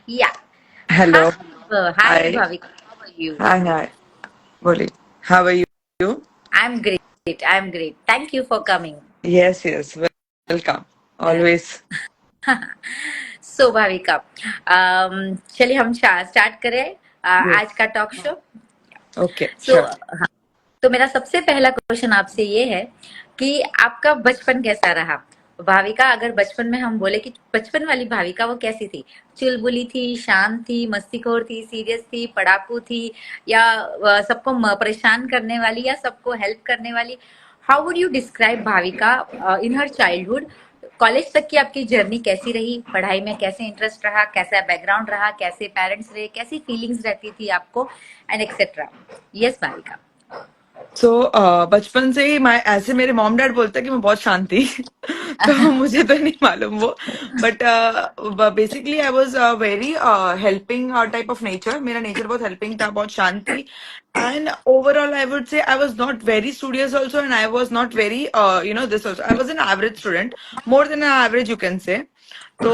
Yeah. Hi, Hello. hi, Hi. Bhavika. How are you? Hi. Hi. Boli. How are you? I'm great. I'm great. Thank you for coming. Yes, yes. Welcome. Uh, Always. so, Bhavika, चलिए हम start करें आज Yes. का talk show. Okay. सो Sure. तो मेरा सबसे पहला question आपसे ये है कि आपका बचपन कैसा रहा। भाविका, अगर बचपन में हम बोले कि बचपन वाली भाविका वो कैसी थी, चुलबुली थी, शांत थी, मस्तीखोर थी, सीरियस थी, पढ़ाकू थी, या सबको परेशान करने वाली, या सबको हेल्प करने वाली। How would you describe Bhavika in her childhood. College तक की आपकी जर्नी कैसी रही, पढ़ाई में कैसे इंटरेस्ट रहा, कैसा बैकग्राउंड रहा, कैसे पेरेंट्स रहे, कैसी फीलिंग्स रहती थी आपको, एंड एक्सेट्रा। यस भाविका। सो बचपन से ही मैं ऐसे मेरे मॉम डैड बोलते हैं कि मैं बहुत शांत थी तो मुझे तो नहीं मालूम वो but basically I was very helping type of nature मेरा नेचर बहुत हेल्पिंग था बहुत शांत थी and overall I would say I was not very studious also and I was not very this also I was an average student more than an average you can से तो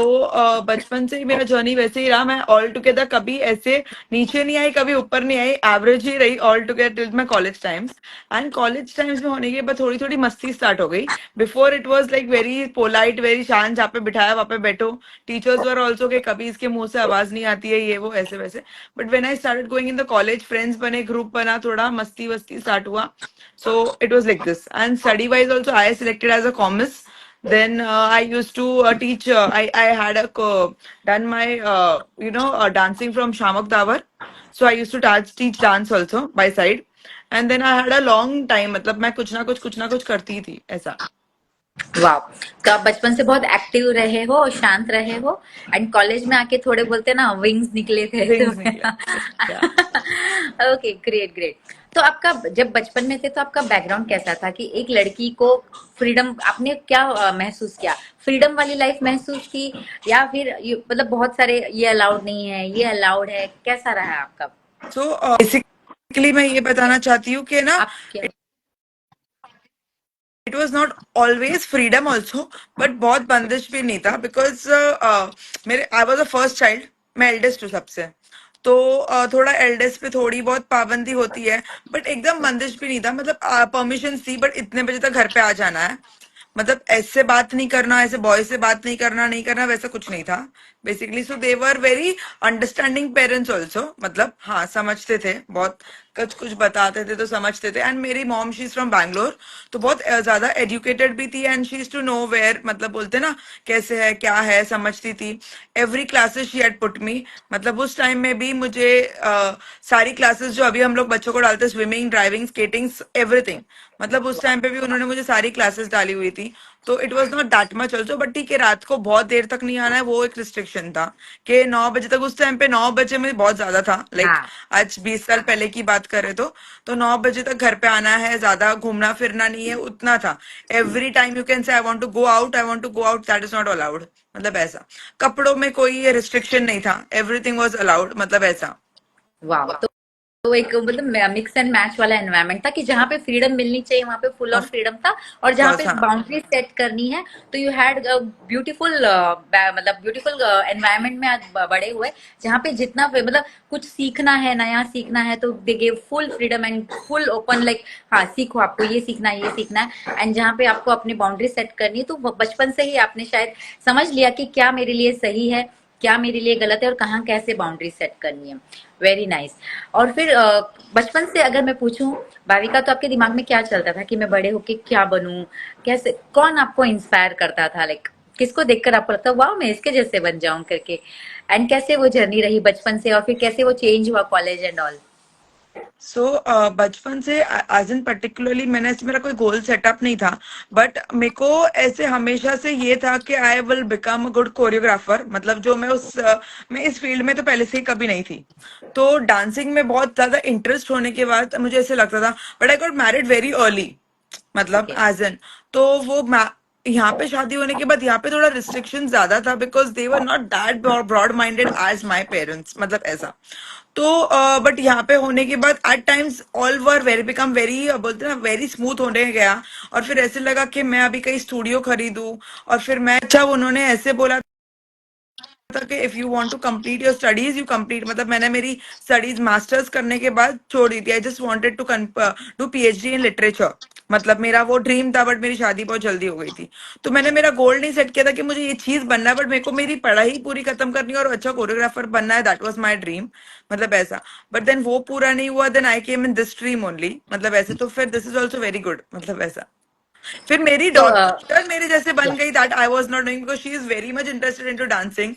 बचपन से ही मेरा जर्नी वैसे ही रहा मैं ऑल टुगेदर कभी ऐसे नीचे नहीं आई कभी ऊपर नहीं आई एवरेज ही रही all together till my college times and college times में होने के बाद थोड़ी थोड़ी मस्ती स्टार्ट हो गई before it was like very polite very शांत जहाँ पे बिठाया वहाँ पे बैठो टीचर्स वर ऑल्सो के कभी इसके मुंह से आवाज नहीं आती है ये वो ऐसे वैसे but when I started going in the college friends बने ग्रुप बना थोड़ा मस्ती वस्ती स्टार्ट हुआ so it was like this and study wise also I selected as a commerce then I used to teach I had done my dancing from Shamak Davar so I used to teach dance also by side and then I had a long time मतलब मैं कुछ ना कुछ करती थी ऐसा वाह। तो आप बचपन से बहुत एक्टिव रहे हो, शांत रहे हो, एंड कॉलेज में आके थोड़े बोलते हैं ना विंग्स निकले थे तो विंग्स निकले या ओके, ग्रेट ग्रेट। तो आपका जब बचपन में थे तो आपका बैकग्राउंड कैसा था कि एक लड़की को फ्रीडम, आपने क्या महसूस किया, फ्रीडम वाली लाइफ महसूस की, या फिर मतलब बहुत सारे ये अलाउड नहीं है, ये अलाउड है, कैसा रहा आपका? सो बेसिकली मैं ये बताना चाहती हूँ कि ना आप क्या? It was not always freedom also but बहुत बंदिश भी नहीं था बिकॉज मेरे I was a first child मैं एल्डेस्ट हूँ सबसे तो थोड़ा एल्डेस्ट पे थोड़ी बहुत पाबंदी होती है बट एकदम बंदिश भी नहीं था मतलब परमिशन थी बट इतने बजे तक घर पे आ जाना है मतलब ऐसे बात नहीं करना ऐसे बॉय से बात नहीं करना वैसा कुछ नहीं था basically so they were very understanding parents also मतलब हाँ समझते थे बहुत कुछ कुछ बताते थे तो समझते थे एंड मेरी mom she is from Bangalore तो बहुत ज्यादा एजुकेटेड भी थी and she is to know where मतलब बोलते ना कैसे है क्या है समझती थी every classes she had put me मतलब उस टाइम में भी मुझे सारी क्लासेस जो अभी हम लोग बच्चों को डालते स्विमिंग ड्राइविंग स्केटिंग एवरीथिंग मतलब उस टाइम पे भी उन्होंने मुझे सारी क्लासेस डाली हुई थी तो it was not that much also but ठीक है रात को बहुत देर तक नहीं आना है वो एक रिस्ट्रिक्शन था कि 9 बजे तक उस टाइम पे 9 बजे में बहुत ज्यादा था लाइक हाँ। आज 20 साल पहले की बात करें तो 9 बजे तक घर पे आना है ज्यादा घूमना फिरना नहीं है उतना था every time you can say I want to go out that is not allowed मतलब ऐसा कपड़ों में कोई रिस्ट्रिक्शन नहीं था एवरीथिंग वॉज अलाउड मतलब ऐसा वाह। तो एक मतलब मिक्स एंड मैच वाला एनवायरनमेंट था कि जहाँ पे फ्रीडम मिलनी चाहिए वहां पे फुल ऑन ऑफ फ्रीडम था, और जहाँ पे कोर्स हाँ बाउंड्री सेट करनी है तो यू हैड ब्यूटीफुल, मतलब ब्यूटीफुल एनवायरनमेंट में आज बड़े हुए, जहाँ पे जितना मतलब कुछ सीखना है, नया सीखना है, तो they gave full freedom and full open, like हाँ सीखो, आपको ये सीखना है, ये सीखना है, एंड जहाँ पे आपको अपनी बाउंड्री सेट करनी है तो बचपन से ही आपने शायद समझ लिया कि क्या मेरे लिए सही है, क्या मेरे लिए गलत है, और कहाँ कैसे बाउंड्री सेट करनी है। Very nice. और फिर बचपन से अगर मैं पूछूं, भाविका, तो आपके दिमाग में क्या चलता था कि मैं बड़े होके क्या बनूं, कैसे, कौन आपको इंस्पायर करता था, लाइक किसको देखकर आपको लगता वाह मैं इसके जैसे बन जाऊं करके, एंड कैसे वो जर्नी रही बचपन से, और फिर कैसे वो चेंज हुआ कॉलेज एंड ऑल? सो बचपन से एज इन पर्टिकुलरली मैंने ऐसे मेरा कोई गोल सेटअप नहीं था बट मेरे को ऐसे हमेशा से ये था कि I will become a good choreographer मतलब जो मैं इस फील्ड में तो पहले से ही कभी नहीं थी तो डांसिंग में बहुत ज्यादा इंटरेस्ट होने के बाद मुझे ऐसे लगता था but I got married very early मतलब ओके। एज इन तो यहाँ पे शादी होने के बाद यहाँ पे थोड़ा रिस्ट्रिक्शन ज्यादा था because they were not that broad minded as my parents मतलब ऐसा तो बट यहाँ पे होने के बाद at times all were very become very बोलते हैं ना वेरी स्मूथ होने गया और फिर ऐसे लगा कि मैं अभी कहीं स्टूडियो खरीदूं और फिर मैं अच्छा उन्होंने ऐसे बोला था कि if you want to complete your studies you complete, मतलब मैंने मेरी स्टडीज मास्टर्स करने के बाद छोड़ दी थी। I just wanted to do PhD in literature, मतलब मेरा वो ड्रीम था, बट मेरी शादी बहुत जल्दी हो गई थी। तो मैंने मेरा गोल नहीं सेट किया था कि मुझे ये चीज बनना है, बट मेरे को मेरी पढ़ाई पूरी खत्म करनी है और अच्छा कोरियोग्राफर बनना है, दैट वाज माय ड्रीम, मतलब ऐसा। बट देन वो पूरा नहीं हुआ, then I came in this stream only, मतलब ऐसे। तो फिर this is also very good, मतलब ऐसा। फिर मेरी तो डॉटर मेरे जैसे बन गई, that I was not doing because she is very much interested into dancing.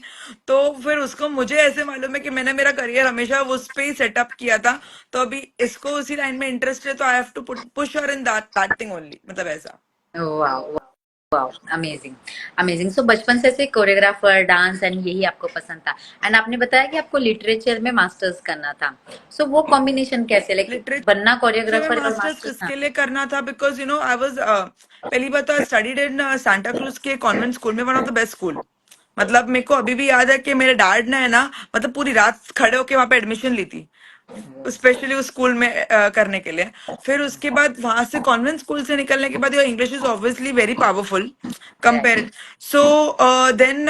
तो फिर उसको, मुझे ऐसे मालूम है कि मैंने मेरा करियर हमेशा उस पे ही सेटअप किया था, तो अभी इसको उसी लाइन में इंटरेस्ट है, तो I have to push her in that thing only, मतलब ऐसा। वाह, वाह, अमेजिंग, अमेजिंग। सो बचपन से ऐसे कोरियोग्राफर, डांस एंड यही आपको पसंद था। एंड आपने बताया कि आपको लिटरेचर में मास्टर्स करना था। सो वो कॉम्बिनेशन कैसे, लाइक बनना लिटरेचर में कोरियोग्राफर और मास्टर्स मास्टर्स? हाँ। इसके लिए करना था बिकॉज आई वाज, पहली बात तो स्टडीड इन सांता क्रूज के कॉन्वेंट स्कूल में, one of the best school. मतलब मेरे को अभी भी याद है कि मेरे डैड ने है ना, मतलब पूरी रात खड़े होके वहां पे एडमिशन ली थी, स्पेशली उस स्कूल में करने के लिए। फिर उसके बाद वहां से कॉन्वेंट स्कूल से निकलने के बाद your English is obviously very powerful right, compare. So then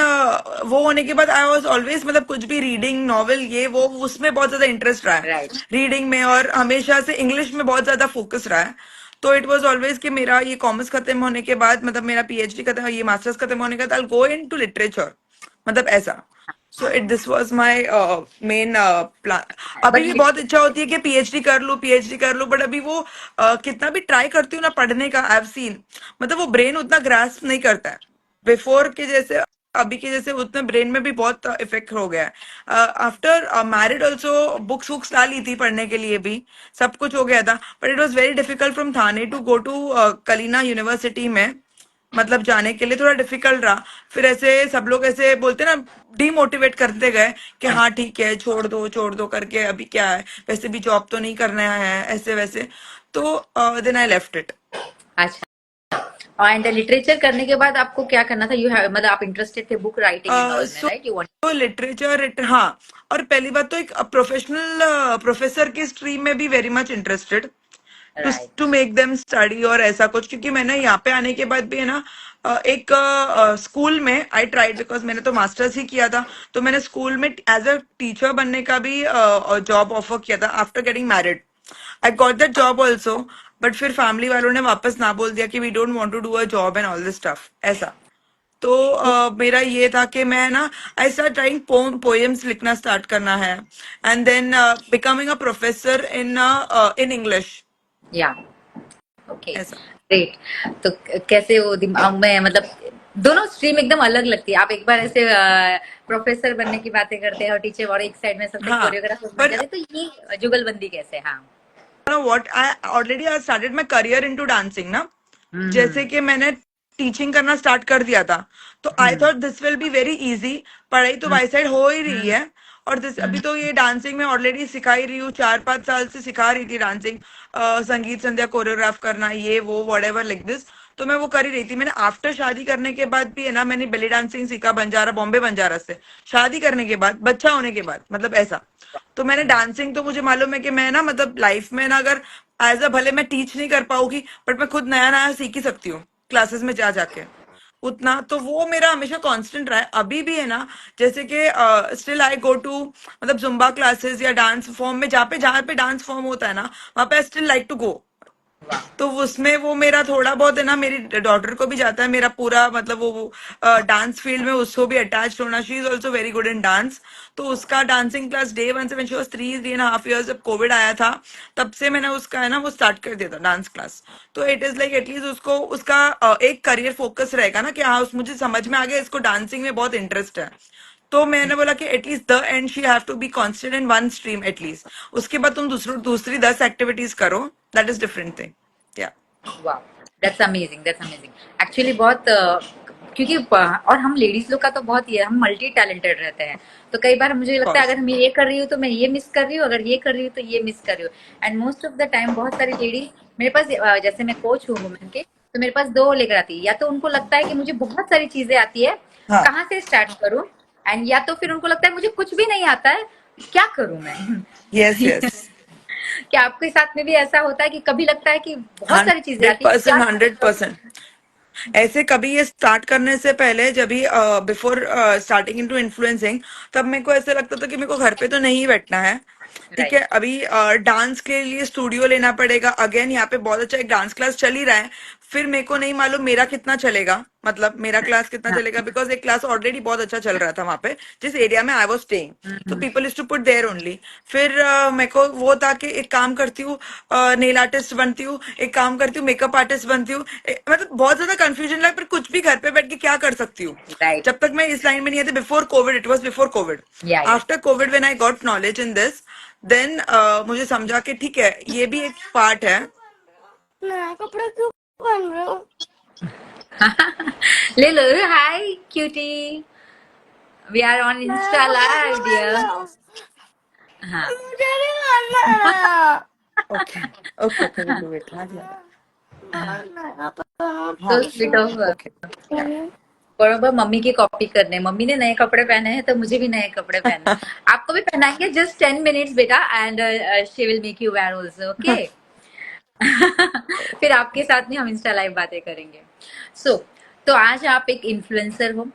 वो होने के बाद आई वाज ऑलवेज, मतलब कुछ भी रीडिंग नॉवेल ये वो, उसमें बहुत ज्यादा इंटरेस्ट रहा है, राइट। रीडिंग में, और हमेशा से इंग्लिश में बहुत ज्यादा फोकस रहा है। तो इट वाज ऑलवेज कि मेरा ये कॉमर्स खत्म होने के बाद, मतलब मेरा पीएचडी खत्म, ये मास्टर्स खत्म होने के बाद आई गो इन टू लिटरेचर, मतलब ऐसा। So it this was my main plan. अभी बट भी बहुत इच्छा होती है कि पीएचडी कर लूं, पीएचडी कर लूं, बट अभी वो कितना भी ट्राई करती हूँ ना पढ़ने का, आई हैव सीन, मतलब वो ब्रेन उतना ग्रास्प नहीं करता है बिफोर के जैसे, अभी के जैसे उतने ब्रेन में भी बहुत इफेक्ट हो गया है। आफ्टर मैरिड ऑल्सो बुक्स वुक्स ला ली थी पढ़ने के लिए भी, सब कुछ हो गया था, but it was very difficult from Thane to go to Kalina university में, मतलब जाने के लिए थोड़ा डिफिकल्ट रहा। फिर ऐसे सब लोग ऐसे बोलते ना, डीमोटिवेट करते गए कि हाँ ठीक है, छोड़ दो करके, अभी क्या है, वैसे भी जॉब तो नहीं करना है, ऐसे वैसे। तो देन आई लेफ्ट इट। अच्छा, एंड लिटरेचर करने के बाद आपको क्या करना था? यू हैव, मतलब आप इंटरेस्टेड थे बुक राइटिंग एंड ऑल में, सो राइट? You want. लिटरेचर, हाँ। और पहली बात तो एक प्रोफेशनल प्रोफेसर की स्ट्रीम में भी very much interested, to to write. Make them study और ऐसा कुछ, क्योंकि मैंने यहाँ पे आने के बाद भी है ना, एक स्कूल में आई ट्राइड, बिकॉज मैंने तो मास्टर्स ही किया था, तो मैंने स्कूल में एज अ टीचर बनने का भी जॉब ऑफर किया था after getting married. I got that job also, but फिर फैमिली वालों ने वापस ना बोल दिया कि we don't want to do a job and all this stuff, ऐसा। तो मेरा ये था कि मैं ना, आई स्टार्ट राइटिंग पोएम्स लिखना स्टार्ट करना है, and then becoming a professor in in English, yeah, okay, ऐसा। ग्रेट। तो कैसे वो दिमाग में, मतलब दोनों स्ट्रीम एकदम अलग लगती है। आप एक बार ऐसे प्रोफेसर बनने की बातें करते हैं और टीचर, और एक साइड में सबसे हाँ, कोरियोग्राफर बन पर जाते हैं, तो ये जुगलबंदी कैसे? हाँ। What I already I started my career into dancing ना, जैसे हम्म। कि मैंने टीचिंग करना स्टार्ट कर दिया था, तो I hmm. Thought this will be very easy, पढ़ाई तो हम्म। बाई साइड हो ही रही हम्म। है। और दिस अभी हम्म। तो ये डांसिंग में ऑलरेडी सिखा ही रही हूँ, 4-5 साल से सिखा रही थी डांसिंग, संगीत संध्या कोरियोग्राफ करना, ये वो वट एवर लाइक दिस, तो मैं वो कर ही रही थी। मैंने आफ्टर शादी करने के बाद भी है ना, मैंने बेली डांसिंग सीखा बंजारा, बॉम्बे बंजारा से, शादी करने के बाद, बच्चा होने के बाद, मतलब ऐसा। तो मैंने डांसिंग, तो मुझे मालूम है कि मैं ना, मतलब लाइफ में ना, अगर एज अ, भले मैं टीच नहीं कर पाऊंगी, बट मैं खुद नया नया सीख ही सकती हूँ क्लासेस में जा जाके, उतना तो वो मेरा हमेशा कांस्टेंट रहा है, अभी भी है ना। जैसे कि स्टिल आई गो टू, मतलब जुम्बा क्लासेस या डांस फॉर्म में, जहाँ पे डांस फॉर्म होता है ना, वहां पे I still like to go. वाह। तो उसमें वो मेरा थोड़ा बहुत है ना, मेरी डॉटर को भी जाता है मेरा पूरा, मतलब वो डांस फील्ड में उसको भी अटैच होना, she is also very good in dance. तो उसका डांसिंग क्लास डे वन से, व्हेन शी वाज 3.5 years, जब कोविड आया था, तब से मैंने उसका है ना वो स्टार्ट कर दिया था डांस क्लास। तो इट इज लाइक एटलीस्ट उसको उसका एक करियर फोकस रहेगा ना, कि हाँ मुझे समझ में आ गया इसको डांसिंग में बहुत इंटरेस्ट है। तो मैंने बोला कि at least the end she have to be constant in one stream at least, उसके बाद तुम दूसरी 10 एक्टिविटीज करो, दैट इज डिफरेंट थिंग। या वाह, that's amazing, that's amazing. Actually बहुत क्योंकि और हम लेडीज लोग का तो बहुत ही है, हम मल्टी टैलेंटेड रहते हैं। तो कई बार मुझे लगता है कोर्स। अगर मैं ये कर रही हूँ तो मैं ये मिस कर रही हूँ, अगर ये कर रही हूँ तो ये मिस कर रही हूँ। And most of the time बहुत सारी लेडीज मेरे पास, जैसे मैं कोच हूँ वुमेन के, तो मेरे पास दो लेकर आती है। या तो उनको लगता है कि मुझे बहुत सारी चीजें आती है, हाँ। कहाँ से स्टार्ट करूँ, एंड या तो फिर उनको लगता है मुझे कुछ भी नहीं आता है, क्या करूँ यस यस। मैं? क्या आपके साथ में भी ऐसा होता है कि कभी लगता है कि बहुत सारी चीजें हंड्रेड आती है, क्या परसेंट स्टार्ट हंड्रेड करूं? परसेंट ऐसे कभी ये स्टार्ट करने से पहले, जब भी बिफोर स्टार्टिंग इनटू इन्फ्लुएंसिंग, तब मेरे को ऐसा लगता था कि मेरे को घर पे तो नहीं बैठना है। ठीक है, राइट। अभी डांस के लिए स्टूडियो लेना पड़ेगा। अगेन यहाँ पे बहुत अच्छा एक डांस क्लास चल ही रहा है। फिर मेरे को नहीं मालूम मेरा कितना चलेगा, मतलब मेरा क्लास कितना हाँ। चलेगा, बिकॉज एक क्लास ऑलरेडी बहुत अच्छा चल रहा था वहां पे, जिस एरिया में आई वॉज स्टेइंग। तो hmm. People is to put there only. फिर मेरे को वो था कि एक काम करती हूँ, नेल आर्टिस्ट बनती हूँ, एक काम करती हूँ मेकअप आर्टिस्ट बनती हूँ। मतलब बहुत ज्यादा कंफ्यूजन लगा, पर कुछ भी घर पे बैठ के क्या कर सकती हूँ। राइट। जब तक मैं इस लाइन में नहीं आती, before COVID, it was before COVID. Yeah. After COVID when I got knowledge in this, then मुझे समझा कि ठीक है, ये भी एक पार्ट है। नया कपड़ा क्यों पहन रहे हो? ले लो। हाय क्यूटी, वी आर ऑन नया इंस्टा कपड़ा क्यों लाइव पहन डियर। रहे हो? हाँ। मुझे नहीं पहनना है नया। Okay, okay, okay, will do it. हाँ जी, नया पहनो। हाँ, तो स्वीट ऑफ। ओके, या। बराबर मम्मी की कॉपी करने, मम्मी ने नए कपड़े पहने हैं तो मुझे भी नए कपड़े पहनने। आपको भी पहनाएंगे, जस्ट 10 मिनट्स बेटा, and she will make you wear also, okay. फिर आपके साथ में हम इंस्टा लाइव बातें करेंगे। सो तो आज आप एक इन्फ्लुएंसर हो,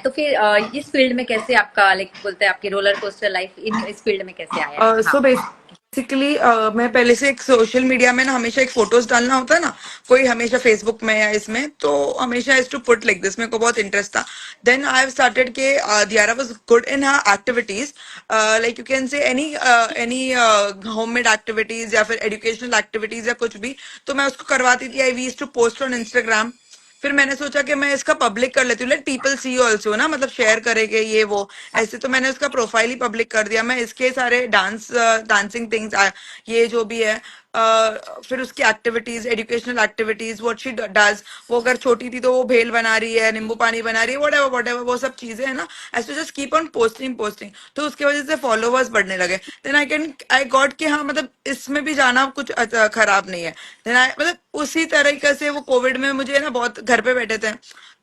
तो फिर इस फील्ड में कैसे आपका, लाइक बोलते हैं, आपकी रोलर कोस्टर लाइफ इन इस फील्ड में कैसे आया है? सो हाँ। बेसिकली मैं पहले से एक सोशल मीडिया में ना हमेशा एक फोटोज डालना होता है ना, कोई हमेशा फेसबुक में या इसमें, तो हमेशा is to put like this, मेरे को बहुत इंटरेस्ट था। देन आई हैव स्टार्टेड के दियारा was good in her activities, like you can say any homemade activities या फिर एजुकेशनल एक्टिविटीज या कुछ भी, तो मैं उसको करवाती थी। आई वीज टू पोस्ट ऑन इंस्टाग्राम। फिर मैंने सोचा कि मैं इसका पब्लिक कर लेती हूँ, लेट पीपल सी ऑल्सो ना, मतलब शेयर करेंगे ये वो। ऐसे तो मैंने उसका प्रोफाइल ही पब्लिक कर दिया। मैं इसके सारे डांसिंग थिंग्स, ये जो भी है, फिर उसकी activities, educational activities, what she does, वो अगर छोटी थी तो वो भेल बना रही है, नींबू पानी बना रही है, वट एवर वो सब चीजें है ना। ऐसे just keep on posting posting, तो उसकी वजह से फॉलोवर्स बढ़ने लगे। देन आई गॉट कि हाँ, मतलब इसमें भी जाना कुछ खराब नहीं है। देन आई, मतलब उसी तरीके से वो कोविड में मुझे ना बहुत घर पे बैठे थे,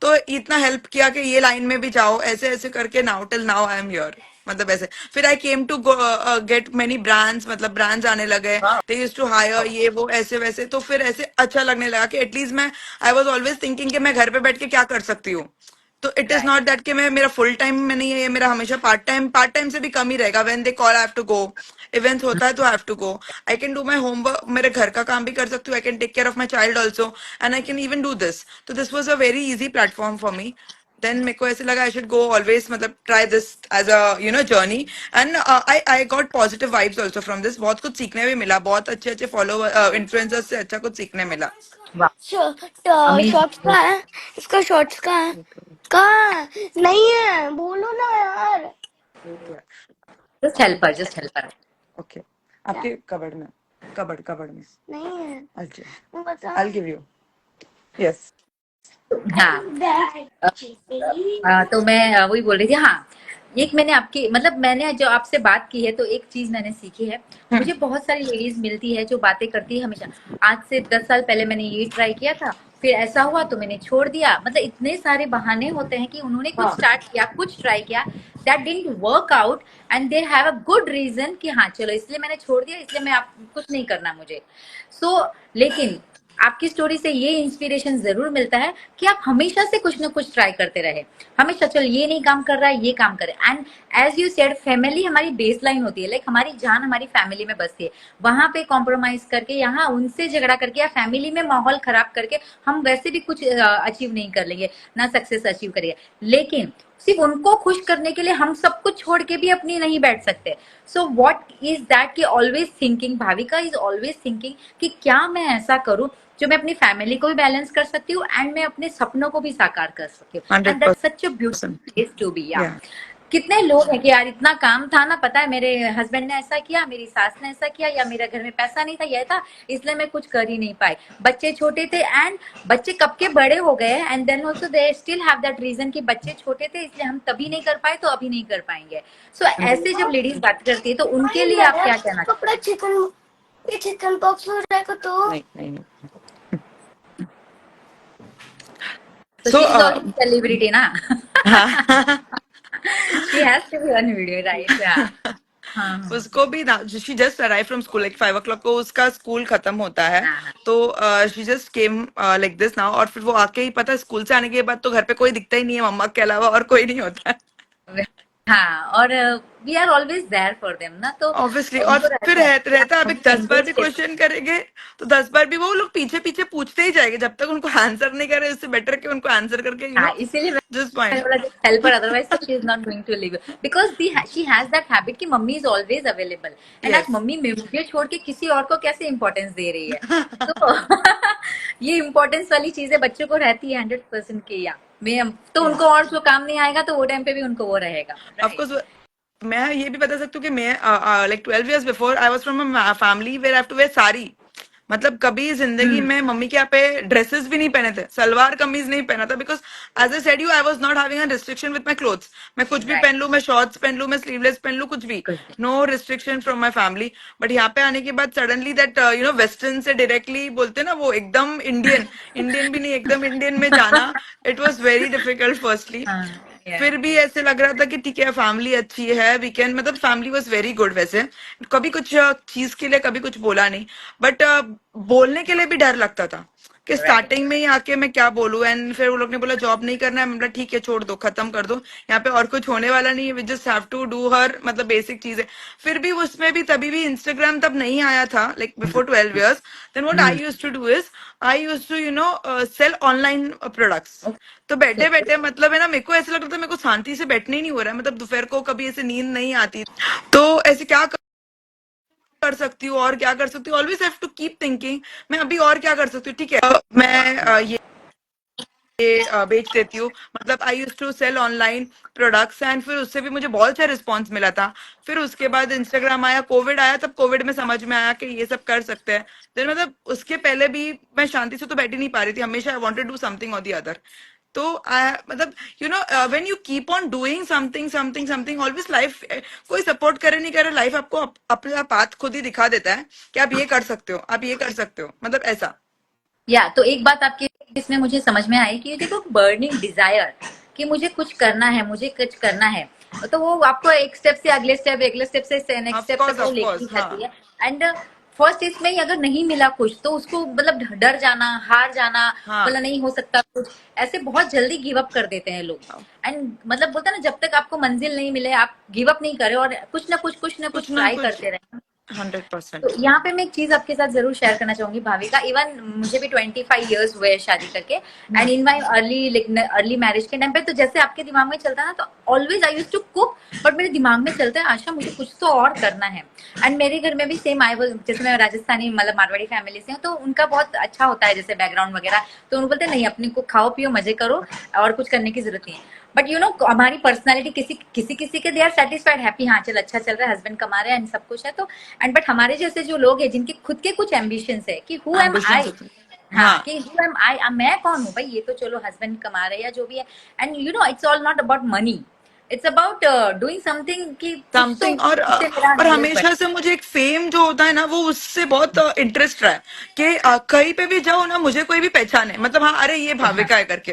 तो इतना हेल्प किया कि ये लाइन में भी जाओ, ऐसे ऐसे करके now till now I am here. मतलब ऐसे फिर I came to get many brands, मतलब ब्रांड्स आने लगे, दे यूज्ड टू हायर ये वो ऐसे वैसे, तो फिर ऐसे अच्छा लगने लगा कि एटलीस्ट मैं, आई वाज ऑलवेज थिंकिंग कि मैं घर पे बैठ के क्या कर सकती हूँ। तो it is not right. That कि मैं, मेरा फुल टाइम में नहीं है ये, मेरा हमेशा पार्ट टाइम से भी कम ही रहेगा। When they call I have to go, events होता है तो I have to go. I can do my homework, मेरे घर का काम भी कर सकती हूँ, I can take care of my child also, and I can even do this. तो this was a very easy platform for me. Then मेरे को ऐसे लगा आई शुड गो ऑलवेज, मतलब try this as a journey. And I got positive vibes also from this, बहुत कुछ सीखने भी मिला, बहुत अच्छे अच्छे फॉलोवर इन्फ्लुएंसर्स से अच्छा कुछ सीखने मिला। वाह। Shorts amazing. कहाँ है? इसका शॉर्ट्स कहाँ है? कहाँ है? नहीं है, बोलो ना यार। Just helper, just helper. Okay, आपके कबर्ड में, कबर्ड में नहीं है। अच्छा, बता, I'll give you. Yes. हाँ। तो मैं वही बोल रही थी। हाँ, एक मैंने आपकी, मतलब मैंने जो आपसे बात की है तो एक चीज मैंने सीखी है। मुझे बहुत सारी लेडीज मिलती है जो बातें करती है हमेशा। आज से 10 साल पहले मैंने ये ट्राई किया था, फिर ऐसा हुआ तो मैंने छोड़ दिया। मतलब इतने सारे बहाने होते हैं कि उन्होंने कुछ हाँ, स्टार्ट किया, कुछ ट्राई किया, that didn't work out, and they have a good reason कि हाँ चलो इसलिए मैंने छोड़ दिया, इसलिए मैं आप कुछ नहीं करना मुझे। लेकिन आपकी स्टोरी से ये इंस्पिरेशन जरूर मिलता है कि आप हमेशा से कुछ ना कुछ ट्राई करते रहे। हमेशा चल ये नहीं काम कर रहा है, ये काम करे। And as you said, family हमारी बेस लाइन होती है, लाइक हमारी जान हमारी फैमिली में बसती है। वहां पे कॉम्प्रोमाइज करके, यहाँ उनसे झगड़ा करके या फैमिली में माहौल खराब करके हम वैसे भी कुछ अचीव नहीं कर लेंगे, ना सक्सेस अचीव करेंगे। लेकिन सिर्फ उनको खुश करने के लिए हम सब कुछ छोड़ के भी अपनी नहीं बैठ सकते। सो वॉट इज दैट की always thinking, Bhavika is always thinking कि क्या मैं ऐसा करूं जो मैं अपनी फैमिली को भी बैलेंस कर सकती हूँ एंड मैं अपने सपनों को भी साकार कर सकती हूँ। And that's 100%. Such a beautiful place to be. Yeah Yeah. कितने लोग हैं कि यार इतना काम था ना, पता है मेरे हस्बैंड ने ऐसा किया, मेरी सास ने ऐसा किया, या मेरे घर में पैसा नहीं था, यह था, इसलिए मैं कुछ कर ही नहीं पाई, बच्चे छोटे थे, एंड बच्चे कब के बड़े हो गए, and then also they still have that reason कि बच्चे छोटे थे इसलिए हम तभी नहीं कर पाए तो अभी नहीं कर पाएंगे। ऐसे जब लेडीज बात करती है तो उनके लिए आप क्या कहना चाहते कपड़ा चिकन, ये चिकन पॉक्स हो जाएगा तो नहीं नहीं नहीं. हैं? So she is also celebrity ना। हाँ. She has to be on video, right? हाँ हाँ उसको भी ना, she just arrive from school like 5 o'clock को उसका स्कूल खत्म होता है। हाँ तो she just came like this now, और फिर वो आके ही पता है स्कूल से आने के बाद तो घर पे कोई दिखता ही नहीं है, मम्मा के अलावा और कोई नहीं होता है। हाँ हाँ। और we are always there for them ना, तो ऑब्वियसली, और उनको फिर रहता है कि रहता हाँ, है, अब एक मम्मी 10 बार इंटरेस्ट भी ले। क्वेश्चन करेंगे तो 10 बार भी वो लोग पीछे पीछे पूछते ही जाएंगे जब तक उनको आंसर नहीं करे, उससे बेटर कि उनको आंसर करके हाँ, इसीलिए जस्ट मैंने पॉइंट। बोला जस्ट हेल्प her, otherwise तो she is not going to leave because the she has that habit कि mummy is always available, and आज यस। मम्मी मुझे छोड़ के किसी और को कैसे इंपॉर्टेंस दे रही है। तो ये इंपॉर्टेंस वाली चीजें बच्चों को रहती है 100% की, या मैं तो उनको यस, और जो काम नहीं आएगा तो वो टाइम पे भी उनको वो रहेगा, ऑफ राइट। कोर्स। मैं ये भी बता सकती हूँ कि मैं like 12 years before I was from a family where I have to wear sari. मतलब कभी जिंदगी हम्म। में मम्मी के यहाँ पे ड्रेसेस भी नहीं पहने थे, सलवार कमीज नहीं पहना था, because as I said you I was not having a restriction with my clothes. मैं कुछ भी राइट। पहन लूं, मैं शॉर्ट्स पहन लूं, मैं स्लीवलेस पहन लूं, कुछ भी, कुछ भी। No restriction from my family. But यहाँ पे आने के बाद सडनली दैट वेस्टर्न से डायरेक्टली बोलते ना, वो एकदम इंडियन, इंडियन भी नहीं एकदम इंडियन में जाना, it was very difficult firstly. हाँ, या फिर भी ऐसे लग रहा था कि ठीक है फैमिली अच्छी है, वीकेंड मतलब फैमिली वॉज वेरी गुड वैसे। कभी कुछ चीज के लिए कभी कुछ बोला नहीं, बट बोलने के लिए भी डर लगता था कि राइट। स्टार्टिंग में ही आके मैं क्या बोलूं। एंड फिर वो लोग ने बोला जॉब नहीं करना है, मैं बोला ठीक है छोड़ दो, खत्म कर दो, यहाँ पे और कुछ होने वाला नहीं है, we just have to do her मतलब बेसिक चीजें। फिर भी उसमें भी तभी भी इंस्टाग्राम तब नहीं आया था, like before 12 years। Then what I hmm. Used to do is, I used to sell online products. तो बैठे ओके। बैठे मतलब है ना, मेरे को ऐसे लग रहा था मेरे को शांति से बैठने ही नहीं हो रहा है, मतलब दोपहर को कभी ऐसे नींद नहीं आती। तो ऐसे क्या कर सकती हूँ और क्या कर सकती हूँ, always have to keep thinking मैं अभी और क्या कर सकती हूँ। ठीक है मैं ये बेच देती हूँ, मतलब I use to sell online products, and फिर उससे भी मुझे बहुत अच्छा रिस्पॉन्स मिला था। फिर उसके बाद इंस्टाग्राम आया, कोविड आया, तब कोविड में समझ में आया कि ये सब कर सकते हैं। देन मतलब उसके पहले भी मैं शांति से तो बैठी नहीं पा रही थी, हमेशा I wanted to do something और दी अदर। तो मतलब when you keep on doing something something something, always life, कोई सपोर्ट करे नहीं करे, लाइफ आपको अपना पाथ खुद ही दिखा देता है कि आप ये कर सकते हो, आप ये कर सकते हो, मतलब ऐसा। या तो एक बात आपकी इसमें मुझे समझ में आई कि ये देखो बर्निंग डिजायर कि मुझे कुछ करना है, मुझे कुछ करना है, तो वो आपको एक स्टेप से अगले स्टेप से नेक्स्ट स्टेप तक वो ऑफ लेके ही कोर्स, हाँ। जाती है। एंड फर्स्ट इसमें ही अगर नहीं मिला कुछ तो उसको मतलब डर जाना, हार जाना, बोला हाँ, नहीं हो सकता कुछ, ऐसे बहुत जल्दी गिव अप कर देते हैं लोग। एंड मतलब बोलते हैं ना, जब तक आपको मंजिल नहीं मिले आप गिव अप नहीं करें और कुछ ना कुछ कुछ ना ट्राई कुछ, करते रहे। तो 100%। यहाँ पे मैं एक चीज आपके साथ जरूर शेयर करना चाहूंगी भाविका, इवन मुझे भी 25 years हुए हैं शादी करके, and in my early marriage के टाइम पे तो जैसे आपके दिमाग में चलता है ना, तो always I use to cook, but मेरे दिमाग में चलता है आशा मुझे कुछ तो और करना है। एंड मेरे घर में भी सेम आई वाज, जैसे मैं राजस्थानी मतलब मारवाड़ी फैमिली से हूँ, तो उनका बहुत अच्छा होता है जैसे बैकग्राउंड वगैरह, तो उनको बोलते हैं नहीं अपने को खाओ पियो मजे करो और कुछ करने की जरूरत नहीं है। बट हमारी पर्सनैलिटी किसी किसी किसी के दे आर सेटिस्फाइड हैप्पी, हाँ चल अच्छा चल रहा है, हस्बैंड कमा रहे हैं एंड सब कुछ है तो। एंड बट हमारे जैसे जो लोग हैं जिनके खुद के कुछ एम्बिशंस है कि हु एम एम्बिशन आई, होते हाँ हाँ, कि हु एम आई, मैं कौन हूँ भाई, ये तो चलो हस्बैंड कमा रहे हैं या जो भी है। And it's all not about money, it's about doing something कि कुछ तो समथिंग। जिससे मेरा और नॉलेज हमेशा बढ़े। से मुझे एक फेम जो होता है ना, वो उससे बहुत इंटरेस्ट रहा है कि कहीं पे भी जाओ ना मुझे कोई भी पहचाने, मतलब हाँ अरे ये हाँ भाविका है करके।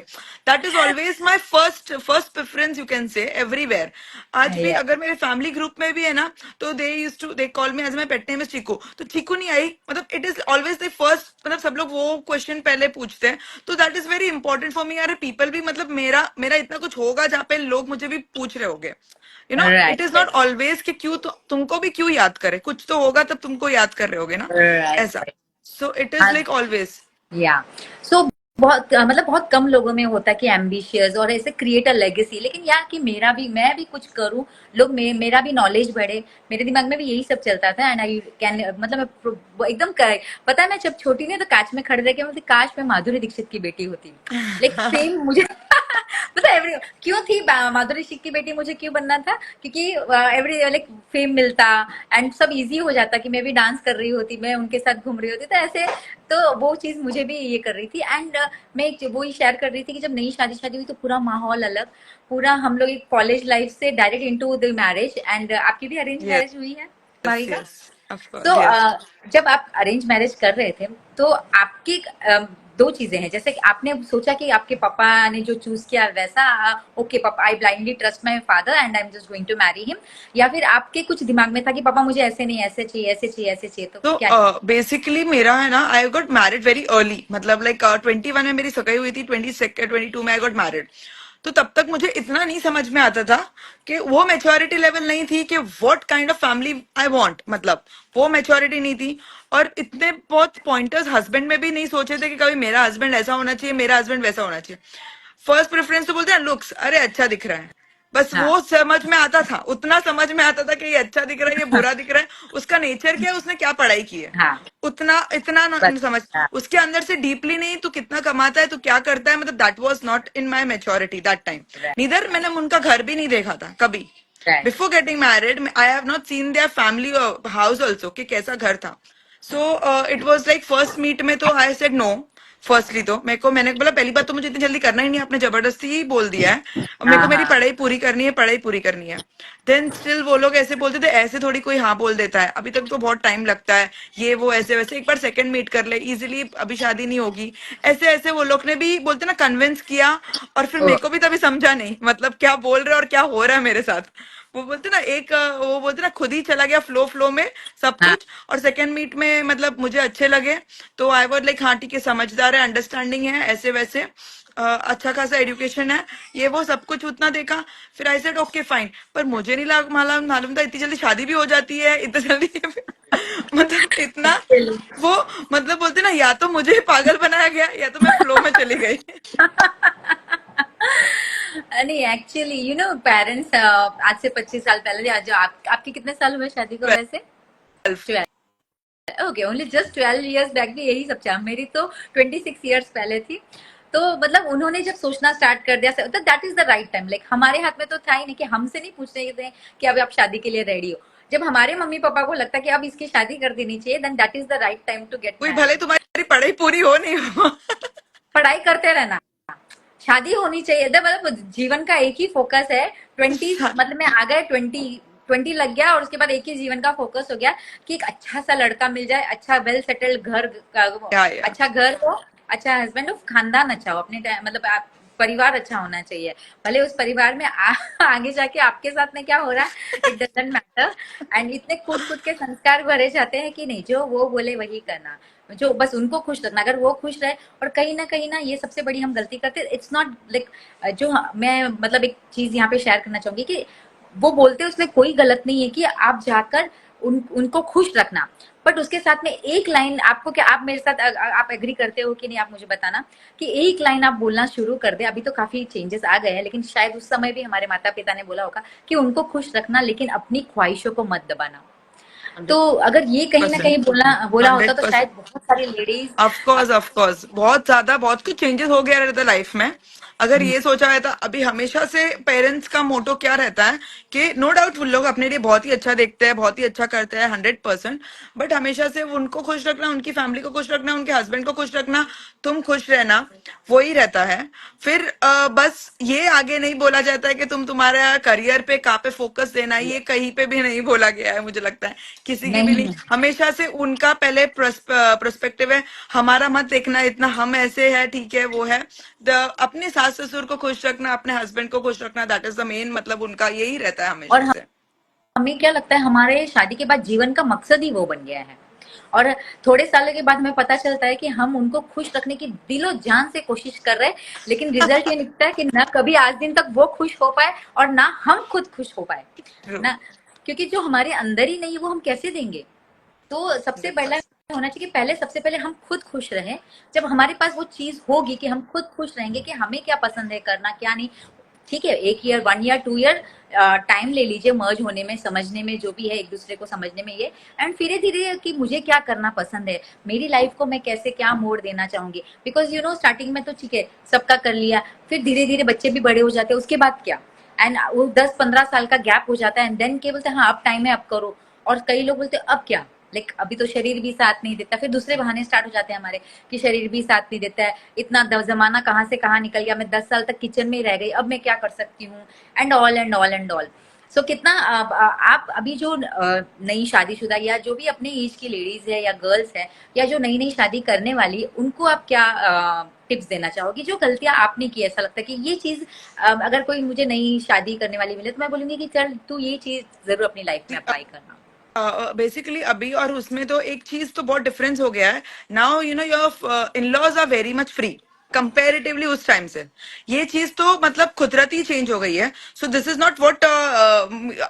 That is always my first first preference, you can से एवरीवेयर। आज भी या अगर मेरे फैमिली ग्रुप में भी है ना, तो they call me as my pet name is Cheeku, तो चीकू नहीं आई, मतलब it is always the first, मतलब सब लोग वो क्वेश्चन पहले पूछते हैं। तो that is very important for me, अरे पीपल भी मतलब मेरा मेरा इतना कुछ होगा जहाँ पे लोग मुझे भी पूछ रहे होंगे। It is not right always कि क्यों तो तुमको भी क्यों याद करे, कुछ तो होगा तब तुमको याद कर रहे होगे ना, राइट ऐसा। Right. So it is like always. या सो बहुत मतलब बहुत कम लोगों में होता है कि एम्बिशियस और ऐसे क्रिएट अ लेगेसी, लेकिन यार कि मैं भी कुछ करूं, मेरा भी नॉलेज बढ़े, मेरे दिमाग में भी यही सब चलता था। एंड आई कैन मतलब एकदम पता है मैं जब छोटी थी तो कांच में खड़े रह के मुझे काश मैं माधुरी दीक्षित की बेटी होती, लाइक सेम मुझे पता है क्यों थी माधुरी दीक्षित की बेटी मुझे क्यों बनना था, क्योंकि एवरी लाइक फेम मिलता एंड सब इजी हो जाता कि मैं भी डांस कर रही होती, मैं उनके साथ घूम रही होती, तो ऐसे तो वो चीज मुझे भी ये कर रही थी। एंड मैं वो ही शेयर कर रही थी कि जब नई शादी शादी हुई तो पूरा माहौल अलग, पूरा हम लोग एक कॉलेज लाइफ से direct into the marriage. And आपकी भी अरेंज यस, मैरिज हुई है यस, भाविका? यस, ऑफ तो कोर्स, यस। जब आप अरेंज मैरिज कर रहे थे तो आपकी दो चीजें हैं, जैसे कि आपने सोचा कि आपके पापा ने जो चूज किया वैसा, ओके पापा I blindly trust my father and I am just going to marry him, या फिर आपके कुछ दिमाग में था कि पापा मुझे ऐसे नहीं, ऐसे चाहिए, ऐसे चाहिए, ऐसे चाहिए, तो तो क्या चीज? बेसिकली मेरा है ना, I got married very early, मतलब लाइक 21 में मेरी सगाई हुई थी, 22 में आई गॉट मैरिड। तो तब तक मुझे इतना नहीं समझ में आता था कि वो मेच्योरिटी लेवल नहीं थी कि what kind of family I want, मतलब वो मेच्योरिटी नहीं थी। और इतने बहुत पॉइंटर्स हस्बैंड में भी नहीं सोचे थे कि कभी मेरा हस्बैंड ऐसा होना चाहिए, मेरा हस्बैंड वैसा होना चाहिए। फर्स्ट प्रेफरेंस तो बोलते हैं लुक्स, अरे अच्छा दिख रहा है, बस हाँ वो समझ में आता था, उतना समझ में आता था कि ये अच्छा दिख रहा है, ये बुरा दिख रहा है, उसका नेचर क्या है, उसने क्या पढ़ाई की है, हाँ उतना इतना बस समझ। हाँ उसके अंदर से डीपली नहीं, तू कितना कमाता है, तू क्या करता है, मतलब that was not in my maturity that time. Right neither मैंने उनका घर भी नहीं देखा था कभी। Right before getting married I have not seen there family house also कि कैसा घर था। So it was like first meet में तो आई सेड नो। फर्स्टली तो मैंने बोला पहली बात तो मुझे इतनी जल्दी करना ही नहीं, आपने जबरदस्ती ही बोल दिया है, और मेरे को हाँ मेरी हाँ पढ़ाई पूरी करनी है, पढ़ाई पूरी करनी है। देन स्टिल वो लोग ऐसे बोलते थे, ऐसे थोड़ी कोई हाँ बोल देता है, अभी तक तो बहुत टाइम लगता है, ये वो ऐसे वैसे, एक बार सेकंड मीट कर ले इजीली, अभी शादी नहीं होगी, ऐसे ऐसे वो लोग ने भी बोलते ना कन्विंस किया। और फिर ओ, मेरे को भी तभी समझा नहीं मतलब क्या बोल रहे हैं और क्या हो रहा है मेरे साथ। वो बोलते ना एक वो बोलते ना खुद ही चला गया फ्लो फ्लो में सब हाँ कुछ। और सेकंड मीट में मतलब मुझे अच्छे लगे, तो आई वॉज लाइक हाँ ठीक है, समझदार है, अंडरस्टैंडिंग है, ऐसे वैसे अच्छा खासा एजुकेशन है, ये वो सब कुछ उतना देखा। फिर आई सेड ओके फाइन, पर मुझे नहीं मालूम मालूम था इतनी जल्दी शादी भी हो जाती है, इतनी जल्दी मतलब इतना actually, वो, मतलब बोलते ना या तो मुझे पागल बनाया गया या तो मैं फ्लो में चली गई। नहीं एक्चुअली यू नो पेरेंट्स, आज से 25 साल पहले, आज आपके कितने साल हुए शादी को वैसे? 12। 12, okay, only just 12 years back भी यही सब चाह, मेरी तो 26 years पहले थी। तो मतलब उन्होंने जब सोचना स्टार्ट कर दिया, तो that is the right time, like हमारे हाथ में तो था ही नहीं कि हमसे नहीं पूछते थे कि अब आप शादी के लिए रेडी हो। जब हमारे मम्मी पापा को लगता कि अब इसकी शादी कर देनी चाहिए, then that is the right time to get कोई भले मैरिड। तुम्हारी पढ़ाई पूरी हो नहीं हो। पढ़ाई करते रहना, शादी होनी चाहिए, मतलब जीवन का एक ही फोकस है। 20, मतलब मैं आ गए 20 लग गया, और उसके बाद एक ही जीवन का फोकस हो गया कि एक अच्छा सा लड़का मिल जाए, अच्छा वेल सेटल्ड घर या अच्छा घर हो, अच्छा हस्बैंड हो, खानदान अच्छा हो, अपने मतलब आप परिवार अच्छा होना चाहिए। भले उस परिवार में आगे जाके आपके साथ में क्या हो रहा है, इट डजंट मैटर। एंड इतने कूट कूट के संस्कार भरे जाते हैं कि नहीं, जो वो बोले वही करना, जो बस उनको खुश रखना, अगर वो खुश रहे। और कहीं ना ये सबसे बड़ी हम गलती करते हैं, इट्स नॉट लाइक मैं मतलब एक चीज यहाँ पे शेयर करना चाहूंगी कि वो बोलते हैं उसमें कोई गलत नहीं है कि आप जाकर उनको खुश रखना, बट उसके साथ में एक लाइन आपको, क्या आप मेरे साथ आप एग्री करते हो कि नहीं, आप मुझे बताना, कि एक लाइन आप बोलना शुरू कर दे। अभी तो काफी चेंजेस आ गए हैं, लेकिन शायद उस समय भी हमारे माता पिता ने बोला होगा कि उनको खुश रखना, लेकिन अपनी ख्वाहिशों को मत दबाना। तो अगर ये कहीं ना कहीं 100%। बोला बोला होता, तो 100%। शायद बहुत सारी लेडीज। ऑफ कोर्स बहुत ज्यादा बहुत कुछ चेंजेस हो गया रहता लाइफ में। अगर ये सोचा रहता, अभी हमेशा से पेरेंट्स का मोटो क्या रहता है कि नो डाउट वो लोग अपने लिए बहुत ही अच्छा देखते हैं, बहुत ही अच्छा करते हैं 100%, बट हमेशा से उनको खुश रखना, उनकी फैमिली को खुश रखना, उनके हस्बैंड को खुश रखना, तुम खुश रहना, वो ही रहता है। फिर बस ये आगे नहीं बोला जाता है कि तुम्हारा करियर पे कहाँ पे फोकस देना है, ये कहीं पे भी नहीं बोला गया है, मुझे लगता है किसी की भी नहीं। नहीं, हमेशा से उनका पहले प्रोस्पेक्टिव है, हमारा मत देखना इतना, हम ऐसे है ठीक है वो है। अपने सास ससुर को खुश रखना, अपने हस्बैंड को खुश रखना, दैट इज द मेन, मतलब उनका यही रहता है और हमेशा से। हमें क्या लगता है, हमारे शादी के बाद जीवन का मकसद ही वो बन गया है। और थोड़े सालों के बाद हमें पता चलता है कि हम उनको खुश रखने की दिलो जान से कोशिश कर रहे हैं, लेकिन रिजल्ट ये निकलता है कि ना कभी आज दिन तक वो खुश हो पाए, और ना हम खुद खुश हो पाए ट्रू। ना, क्योंकि जो हमारे अंदर ही नहीं है वो हम कैसे देंगे। तो सबसे पहला 100%। होना चाहिए कि पहले, सबसे पहले हम खुद खुश रहें। जब हमारे पास वो चीज होगी कि हम खुद खुश रहेंगे कि हमें क्या पसंद है करना, क्या नहीं, ठीक है, 1 ईयर, 1 ईयर, 2 ईयर टाइम ले लीजिए मर्ज होने में, समझने में, जो भी है एक दूसरे को समझने में ये। एंड धीरे धीरे कि मुझे क्या करना पसंद है, मेरी लाइफ को मैं कैसे क्या मोड़ देना चाहूंगी। बिकॉज यू नो स्टार्टिंग में तो ठीक है सबका कर लिया, फिर धीरे धीरे बच्चे भी बड़े हो जाते हैं, उसके बाद क्या, एंड वो 10-15 साल का गैप हो जाता है, एंड देन क्या बोलते हैं, हाँ अब टाइम है अब करो। और कई लोग बोलते हैं अब क्या, लाइक अभी तो शरीर भी साथ नहीं देता, फिर दूसरे बहाने स्टार्ट हो जाते हैं हमारे कि शरीर भी साथ नहीं देता है, इतना जमाना कहाँ से कहाँ निकल गया, मैं 10 साल तक किचन में ही रह गई, अब मैं क्या कर सकती हूँ, and all and all and all. So कितना आप अभी जो नई शादीशुदा या जो भी अपने एज की लेडीज है या गर्ल्स है या जो नई नई शादी करने वाली, उनको आप क्या टिप्स देना चाहोगी, जो गलतियां आपने की, ऐसा लगता है कि ये चीज अगर कोई मुझे नई शादी करने वाली मिले तो मैं बोलूंगी कि चल तू ये चीज जरूर अपनी लाइफ में अप्लाई करना। बेसिकली अभी और उसमें तो एक चीज तो बहुत डिफरेंस हो गया है। Now you know your in laws are very much free comparatively उस टाइम से। ये चीज तो मतलब कुदरती चेंज हो गई है। So this is not what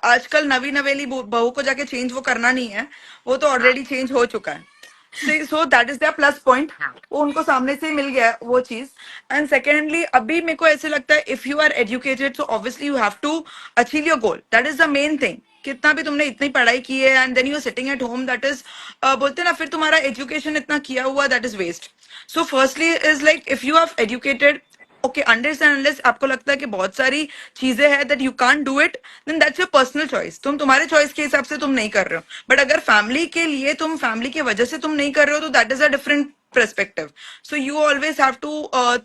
आजकल नवी नवेली बहू को जाके चेंज वो करना नहीं है, वो तो हाँ ऑलरेडी चेंज हो चुका है। So that is the plus point. हाँ। वो उनको सामने से मिल गया है वो चीज। एंड सेकेंडली अभी मेरे को ऐसे लगता है if you are educated so obviously you have to achieve your goal, that is the main thing. कितना भी तुमने इतनी पढ़ाई की है and then you are sitting at home, that is बोलते हैं ना, फिर तुम्हारा एजुकेशन इतना किया हुआ that is waste. So firstly is like if you have educated, okay, understand, unless आपको लगता है कि बहुत सारी चीजें हैं that you can't do it, then that's your personal choice. तुम तुम्हारे चॉइस के हिसाब से तुम नहीं कर रहे हो। बट अगर फैमिली के लिए, तुम फैमिली की वजह से तुम नहीं कर रहे हो, तो that is a different perspective. So you always have to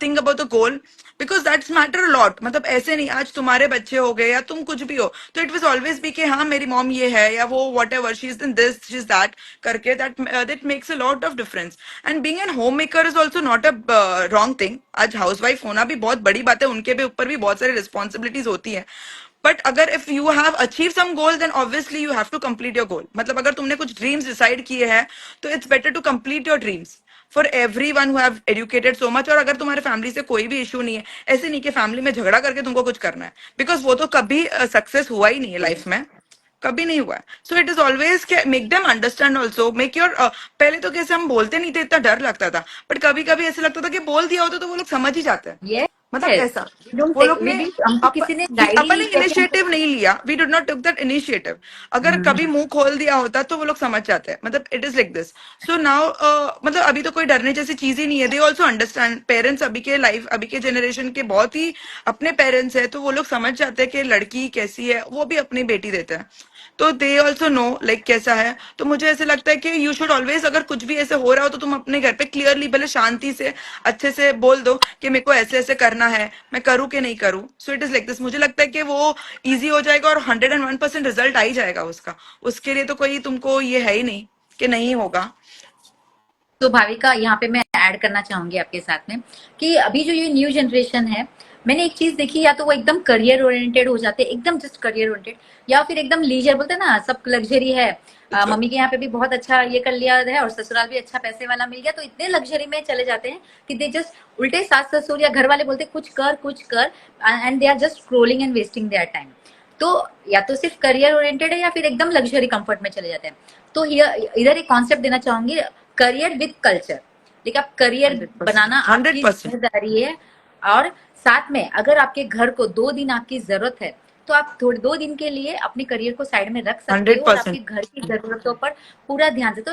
think about the goal because that's matter a lot. मतलब ऐसे नहीं आज तुम्हारे बच्चे हो गए या तुम कुछ भी हो तो it was always be कि हाँ मेरी मॉम ये है या वो whatever she is in this she is that करके that makes a lot of difference. And being an homemaker is also not a wrong thing. आज housewife होना भी बहुत बड़ी बात है, उनके भी ऊपर भी बहुत सारी responsibilities होती है। बट अगर if you have achieve some goal then obviously you have to complete your goal. मतलब अगर तुमने कुछ ड्रीम्स डिसाइड किए हैं तो it's better to complete your dreams for every one who have educated so much. और अगर तुम्हारे फैमिली से कोई भी इशू नहीं है, ऐसे नहीं कि फैमिली में झगड़ा करके तुमको कुछ करना है, बिकॉज वो तो कभी सक्सेस हुआ ही नहीं है लाइफ में, कभी नहीं हुआ है। सो it is always make them understand also, make your पहले तो कैसे हम बोलते नहीं थे, इतना डर लगता था, बट कभी कभी ऐसे लगता था कि बोल दिया होता तो वो लोग समझ ही जाते हैं। मतलब यस, ऐसा वी डोंट वो लोग वी ने डिड, हमको किसी ने गाइड अपन ही ने कैसे इनिशिएटिव हमको। नहीं लिया, we did not took that initiative. अगर कभी मुंह खोल दिया होता तो वो लोग समझ जाते हैं। मतलब it is like this. So now मतलब अभी तो कोई डरने जैसी चीज ही नहीं है। दे ऑल्सो अंडरस्टैंड, पेरेंट्स अभी के लाइफ, अभी के जनरेशन के बहुत ही अपने पेरेंट्स है, तो वो लोग समझ जाते हैं कि लड़की कैसी है, वो भी अपनी बेटी देते हैं, तो दे ऑल्सो नो लाइक कैसा है। तो मुझे ऐसे लगता है कि यू शुड ऑलवेज, अगर कुछ भी ऐसे हो रहा हो तो तुम अपने घर पे क्लियरली भले शांति से अच्छे से बोल दो कि मेरे को ऐसे ऐसे करना है, मैं करूँ कि नहीं करूँ। सो इट इज लाइक दिस। मुझे लगता है कि वो इजी हो जाएगा और 101% रिजल्ट आ ही जाएगा उसका। उसके लिए तो कोई तुमको ये है ही नहीं कि नहीं होगा। तो भाविका, यहाँ पे मैं ऐड करना चाहूंगी आपके साथ में कि अभी जो ये न्यू जनरेशन है, मैंने एक चीज देखी, या तो वो एकदम करियर ओरिएंटेड हो जाते हैं, एकदम जस्ट करियर ओरिएंटेड, या फिर एकदम लीजर, बोलते हैं ना सब लग्जरी है। मम्मी के यहाँ पे भी बहुत अच्छा ये कर लिया है और ससुराल भी अच्छा पैसे वाला मिल गया, तो इतने लग्जरी में चले जाते हैं कि दे जस्ट उल्टे सास ससुर या घर वाले बोलते कुछ कर and they are just scrolling and wasting their time. तो या तो सिर्फ करियर ओरिएंटेड है या फिर एकदम लग्जरी कंफर्ट में चले जाते हैं। तो इधर एक कॉन्सेप्ट देना चाहूंगी, करियर विद कल्चर। देखिए, आप करियर 100%, बनाना आपकी 100%, जिम्मेदारी है, और साथ में अगर आपके घर को 2 दिन आपकी जरूरत है तो आप थोड़े 2 दिन के लिए अपने करियर को साइड में रख सकते हंड्रेड हो और आपके परसेंट घर की जरूरतों पर पूरा ध्यान दे। तो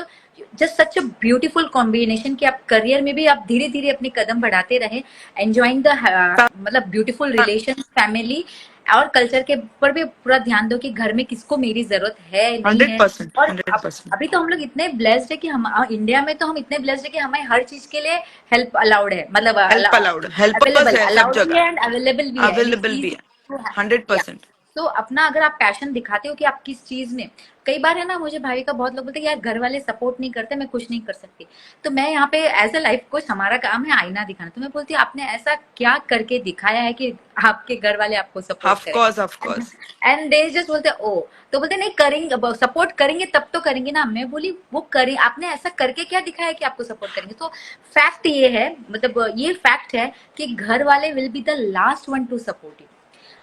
just such a beautiful combination कि आप करियर में भी आप धीरे धीरे अपने कदम बढ़ाते रहे, एंजॉइंग द मतलब ब्यूटीफुल रिलेशन फैमिली, और कल्चर के ऊपर भी पूरा ध्यान दो कि घर में किसको मेरी जरूरत है नहीं हंड्रेड है। परसेंट और हंड्रेड परसेंट अभी तो हम लोग इतने ब्लेस्ड है कि हम इंडिया में तो हम इतने ब्लेस्ड है कि हमें हर चीज के लिए हेल्प अलाउड है, मतलब हेल्प अलाउड, हेल्पर्स अवेलेबल, है सब अलाउड भी जगह, है एंड अवेलेबल भी है, एंड इट्स अवेलेबल भी इजी है। टू। 100%। तो अपना अगर आप पैशन दिखाते हो कि आप किस चीज में, कई बार है ना, मुझे भाई का बहुत लोग बोलते हैं यार घर वाले सपोर्ट नहीं करते, मैं कुछ नहीं कर सकती। तो मैं यहाँ पे एज अ लाइफ कोच, हमारा काम है आईना दिखाना, तो मैं बोलती हूँ आपने ऐसा क्या करके दिखाया है कि आपके घर वाले आपको सपोर्ट ऑफ करें। Course, of course. And they just बोलते ओ, तो बोलते नहीं करेंगे, सपोर्ट करेंगे तब तो करेंगे ना। मैं बोली वो करें, आपने ऐसा करके क्या दिखाया कि आपको सपोर्ट करेंगे। तो फैक्ट ये है, मतलब ये फैक्ट है कि घर वाले will be the last one two support you.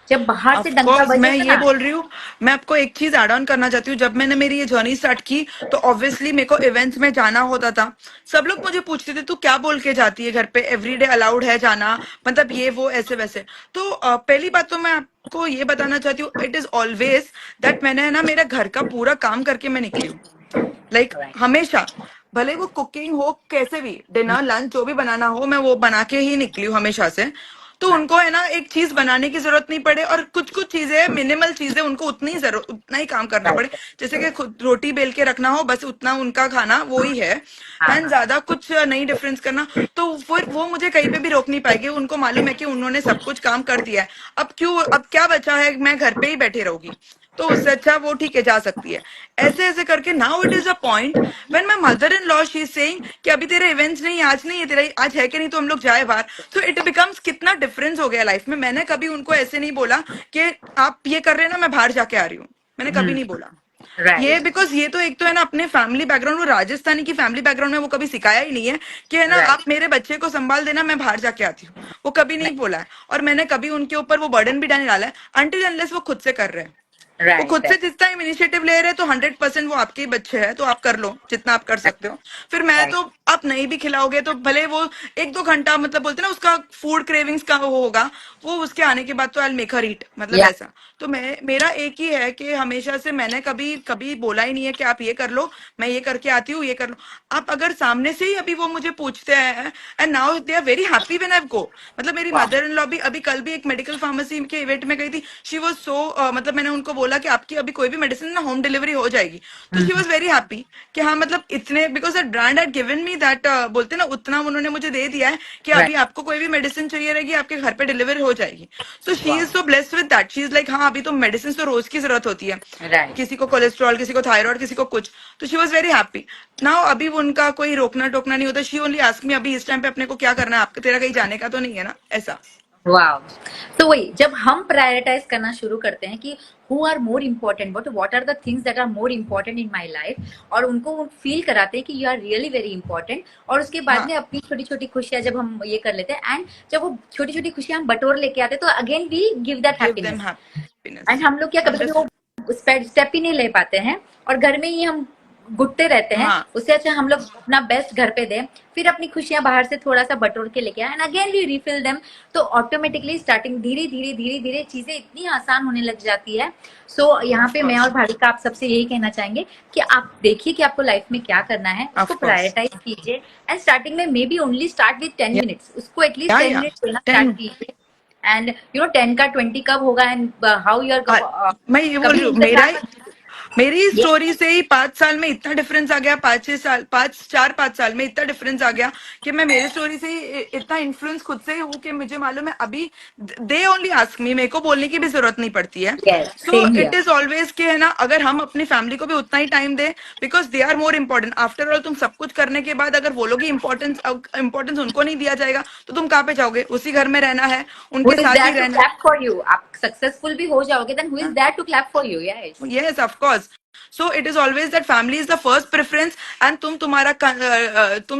जब बाहर से ऑफ डंका कोर्स, मैं बजेगा ये ना। बोल रही हूँ, मैं आपको एक चीज ऐड ऑन करना चाहती हूँ। जब मैंने मेरी ये जर्नी स्टार्ट की तो ऑब्वियसली मेरे को इवेंट्स में जाना होता था। सब लोग मुझे पूछते थे तू क्या बोल के जाती है घर पे, एवरीडे अलाउड है जाना, मतलब ये वो ऐसे वैसे। तो पहली बात तो मैं आपको ये बताना चाहती हूँ, इट इज ऑलवेज दैट मैंने है ना मेरा घर का पूरा काम करके मैं निकली हूँ। लाइक हमेशा, भले वो कुकिंग हो कैसे भी, डिनर लंच जो भी बनाना हो, मैं वो बना के ही निकली हूँ हमेशा से। तो उनको है ना एक चीज बनाने की जरूरत नहीं पड़े, और कुछ कुछ चीजें मिनिमल चीजें उनको उतनी जरूरत, उतना ही काम करना पड़े। जैसे कि खुद रोटी बेल के रखना हो, बस उतना उनका खाना वो ही है। हाँ एंड हाँ। ज्यादा कुछ नहीं डिफरेंस करना। तो फिर वो मुझे कहीं पे भी रोक नहीं पाएगी, उनको मालूम है कि उन्होंने सब कुछ काम कर दिया है। अब क्यों, अब क्या बचा है, मैं घर पे ही बैठे रहूंगी। तो उससे अच्छा वो ठीक है जा सकती है। ऐसे ऐसे करके now it is a point when my mother in law she is saying कि अभी तेरे इवेंट्स नहीं, आज नहीं है तेरा, आज है कि नहीं तो हम लोग जाए बाहर। तो इट बिकम्स कितना डिफरेंस हो गया लाइफ में। मैंने कभी उनको ऐसे नहीं बोला कि आप ये कर रहे हैं ना मैं बाहर जाके आ रही हूँ, मैंने कभी नहीं बोला ये। राइट, बिकॉज ये तो एक तो है ना अपने फैमिली बैकग्राउंड, वो राजस्थानी की फैमिली बैकग्राउंड में वो कभी सिखाया ही नहीं है कि है ना राइट, आप मेरे बच्चे को संभाल देना मैं बाहर जाके आती हूँ, वो कभी नहीं बोला है। और मैंने कभी उनके ऊपर वो बर्डन भी नहीं डाला है अनटिल अनलेस वो खुद से कर रहे हैं। वो खुद राइट, से जिस टाइम इनिशिएटिव ले रहे हैं तो 100% वो आपके ही बच्चे हैं, तो आप कर लो जितना आप कर सकते हो। फिर मैं राइट, तो आप नहीं भी खिलाओगे तो भले वो 1-2 घंटा मतलब बोलते हैं ना उसका फूड क्रेविंग्स का वो होगा, वो उसके आने के बाद तो आई मेक हर ईट, मतलब या, ऐसा। तो मैं मेरा एक ही है कि हमेशा से मैंने कभी कभी बोला ही नहीं है कि आप ये कर लो मैं ये करके आती हूँ ये कर लो। आप अगर सामने से ही अभी वो मुझे पूछते हैं and now they are very happy when I go. मतलब मेरी वाह, मदर इन लॉ भी अभी कल भी एक मेडिकल फार्मेसी के इवेंट में गई थी, शी वाज सो मतलब मैंने उनको बोला कि आपकी अभी कोई भी मेडिसिन ना होम डिलीवरी हो जाएगी, तो शी वाज वेरी हैप्पी कि हाँ मतलब इतने because that brand had given me that बोलते ना उतना उन्होंने मुझे दे दिया है कि अभी राइट, आपको कोई भी मेडिसिन चाहिए रहेगी आपके घर पे डिलीवर हो जाएगी। सो शी इज वाह, so blessed with that, she is like हाँ अभी तो मेडिसिन तो रोज की जरूरत होती है, राइट, किसी को कोलेस्ट्रॉल किसी को थायराइड किसी को कुछ। तो she was very happy. Now अभी वो उनका कोई रोकना टोकना नहीं होता, शी ओनली आस्क मी अभी इस टाइम पे अपने को क्या करना है, आपका तेरा कहीं जाने का तो नहीं है ना, ऐसा। वाह। तो वही जब हम प्रायोरिटाइज करना शुरू करते हैं कि who are more important, what are the things that are more important in my life, और उनको फील कराते हैं कि you are really very important, और उसके बाद हाँ, में अपनी छोटी छोटी खुशियां जब हम ये कर लेते हैं, एंड जब वो छोटी छोटी खुशियां हम बटोर लेके आते हैं, तो again we give that give them happiness. Happiness. And हम लोग क्या कभी कभी वो 100। स्टेप ही नहीं ले पाते हैं, और घर में ही हम घुटते रहते हैं। हाँ, उससे अच्छा हम लोग अपना बेस्ट घर पे दें, फिर अपनी खुशियां बाहर से थोड़ा सा बटोर के लेके आए, and again we refill them. तो ऑटोमेटिकली स्टार्टिंग धीरे धीरे धीरे धीरे चीजें इतनी आसान होने लग जाती है। सो यहाँ ऑफ पे मैं और कोर्स, भाविका आप सबसे यही कहना चाहेंगे कि आप देखिए कि आपको लाइफ में क्या करना है, उसको ऑफ कोर्स। प्रायोरिटाइज कीजिए, एंड स्टार्टिंग में may be only start with 10 minutes, उसको एटलीस्ट टेन या मिनट्स देना स्टार्ट 10। कीजिए। एंड 10 का 20 कब होगा, एंड हाउ यू आर, मैं ये बोल कभी रही हूँ इंतजार मत कीजिए। मेरी ये स्टोरी से ही 5 साल में इतना डिफरेंस आ गया, 5-6 साल 5 4 5 साल में इतना डिफरेंस आ गया कि मैं मेरे स्टोरी से ही इतना इन्फ्लुएंस खुद से ही हूँ कि मुझे मालूम है अभी दे ओनली आस्क मी, मेरे को बोलने की भी जरूरत नहीं पड़ती है। Yes, so same it here. Is always कि है ना अगर हम अपनी फैमिली को भी उतना ही टाइम दें, because they are more important. After all तुम सब कुछ करने के बाद अगर वो लोग ही इंपॉर्टेंस उनको नहीं दिया जाएगा तो तुम कहाँ पे जाओगे, उसी घर में रहना है, हु उनके इज साथ ही देयर टू रहना क्लैप फॉर यू, आप सक्सेसफुल भी हो जाओगे, देन हु इज है। There to clap for you? Yes, Yes, of course. So it is always that family is the first preference and तुम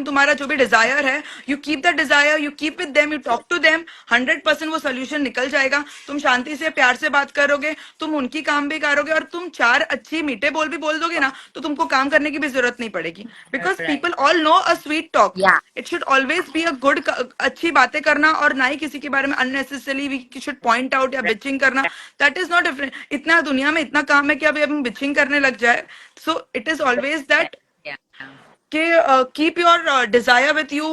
तुम्हारा जो भी डिजायर है you keep that desire, you keep with them, you talk to them, 100% वो solution निकल जाएगा। तुम शांति से प्यार से बात करोगे, तुम उनकी काम भी करोगे, और तुम 4 अच्छी मीठे बोल भी बोल दोगे ना तो तुमको काम करने की भी जरूरत नहीं पड़ेगी, because right, people all know a sweet talk. या, it should always be a good, अच्छी बातें करना, और ना ही किसी के बारे में unnecessarily we should point out या बिचिंग करना। दैट इज नॉट डिफरेंट, इतना दुनिया में इतना काम है कि अभी हम बिचिंग करने लग जाए। So it is always that या, कि keep your desire with you,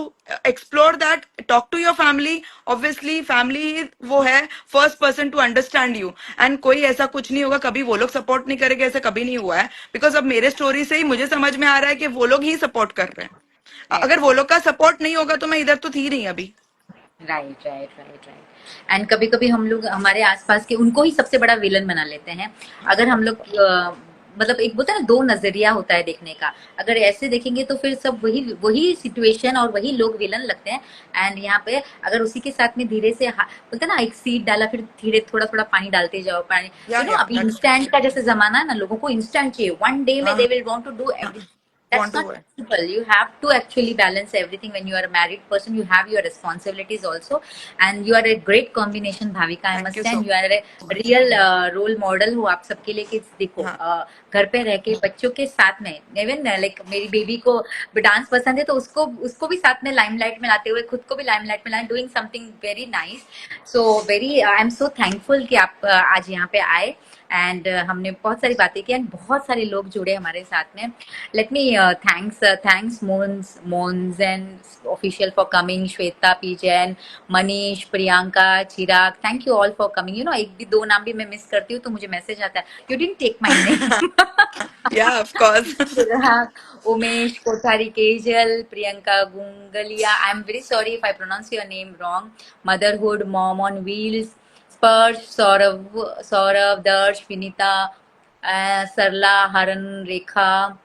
explore that, talk to your family. Obviously family वो है first person to understand you, and कोई ऐसा कुछ नहीं होगा कभी वो लोग सपोर्ट नहीं करेंगे, ऐसा कभी नहीं हुआ है। बिकॉज अब मेरे स्टोरी से ही मुझे समझ में आ रहा है कि वो लोग ही सपोर्ट कर रहे हैं। अगर वो लोग का सपोर्ट नहीं होगा तो मैं इधर तो थी नहीं अभी। Right, right, right, right. And कभी कभी हम लोग हमारे आसपास के उनको ही सबसे बड़ा विलन बना लेते हैं। अगर हम लोग मतलब एक बोलते हैं ना, दो नजरिया होता है देखने का। अगर ऐसे देखेंगे तो फिर सब वही वही सिचुएशन और वही लोग विलन लगते हैं। एंड यहाँ पे अगर उसी के साथ में धीरे से बोलते हैं ना, एक सीड डाला, फिर धीरे थोड़ा थोड़ा पानी डालते जाओ, पानी। या अभी दैट्स ट्रू। इंस्टेंट का जैसे जमाना है ना, लोगों को इंस्टेंट चाहिए, वन डे में हाँ, they will want to do हाँ, everything. That's want to not है। possible. You have to actually balance everything. When you are a married person, you have your responsibilities also, and you are a great combination, Bhavika, I thank must you say, so and you are a much. real role model हो आप सबके लिए। कि देखो, हाँ, घर पे रह के बच्चों के साथ में, इवन लाइक मेरी बेबी को डांस पसंद है, तो उसको उसको भी साथ में लाइमलाइट में लाते हुए, खुद को भी लाइमलाइट में लाए, doing something very nice. So very I am so thankful कि आप आज यहाँ पे आए, एंड हमने बहुत सारी बातें की, एंड बहुत सारे लोग जुड़े हमारे साथ में। Let me thanks Monzen official for coming, Shweta, Pijan, Manish, Priyanka, Chirag. Thank you all for coming. एक भी दो नाम भी मैं मिस करती हूँ तो मुझे मैसेज आता है, you didn't take my name. या of course. Chirag, Umesh, Kothari, Kejal, Priyanka, Gungalia. I'm very sorry if I pronounce your name wrong. Motherhood, Mom on Wheels, Sparsh, Saurav, Darsh, Vinita, सरला, हरन, रेखा,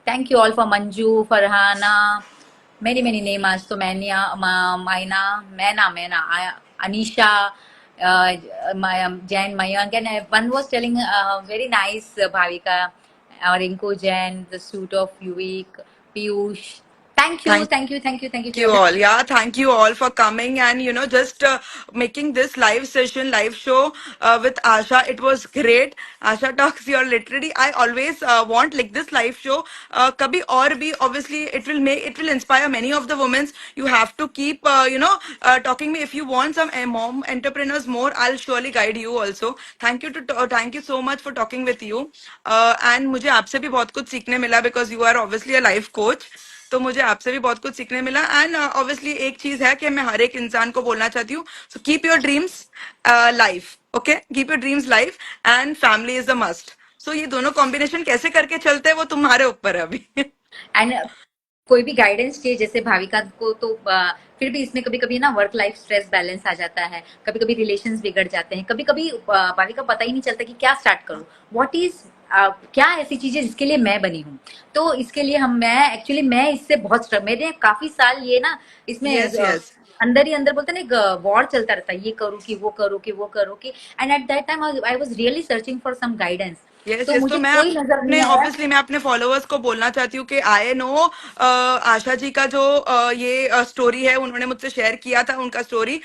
thank you all for Manju, Farhana, many name आज तो mania, मायना, मैना, Anisha, Jain, Mayank, and one was telling very nice, Bhavika, Rinku Jain, the suit of Yuvik, Piyush. Thank you, Thank thank you, thank you, thank you to you all. everyone. Yeah, thank you all for coming and just making this live session, live show with Asha. It was great. Asha Talks, you're literally, I always want like this live show. Kabhi aur bhi, obviously, it will inspire many of the women. You have to keep, talking me. If you want some mom entrepreneurs more, I'll surely guide you also. Thank you so much for talking with you. And मुझे आपसे भी बहुत कुछ सीखने मिला because you are obviously a life coach. तो मुझे आपसे भी बहुत कुछ सीखने मिला एंड ऑब्वियसली एक चीज है कि मैं हर एक इंसान को बोलना चाहती हूँ so keep your dreams life okay keep your dreams life and family is the must सो ये दोनों कॉम्बिनेशन कैसे करके चलते हैं वो तुम्हारे ऊपर है अभी एंड कोई भी गाइडेंस चाहिए जैसे भाविका को तो फिर भी इसमें कभी कभी ना वर्क लाइफ स्ट्रेस बैलेंस आ जाता है, कभी कभी रिलेशंस बिगड़ जाते हैं, कभी कभी भाविका पता ही नहीं चलता कि क्या स्टार्ट करूं, व्हाट इज क्या ऐसी चीजें जिसके लिए मैं बनी हूँ। तो इसके लिए मैं इससे बहुत मैंने काफी साल ये ना इसमें यस यस अंदर ही अंदर बोलते ना एक वॉर चलता रहता है, ये करूँ कि वो करूँ कि वो करूँ कि, and at that time I was really searching for some guidance. Yes तो यस तो मुझे मैं कोई नजर अपने नहीं आया। ऑब्वियसली मैं अपने फॉलोअर्स को बोलना चाहती हूँ कि आई नो आशा जी का जो ये स्टोरी है उन्होंने मुझसे शेयर किया था उनका स्टोरी।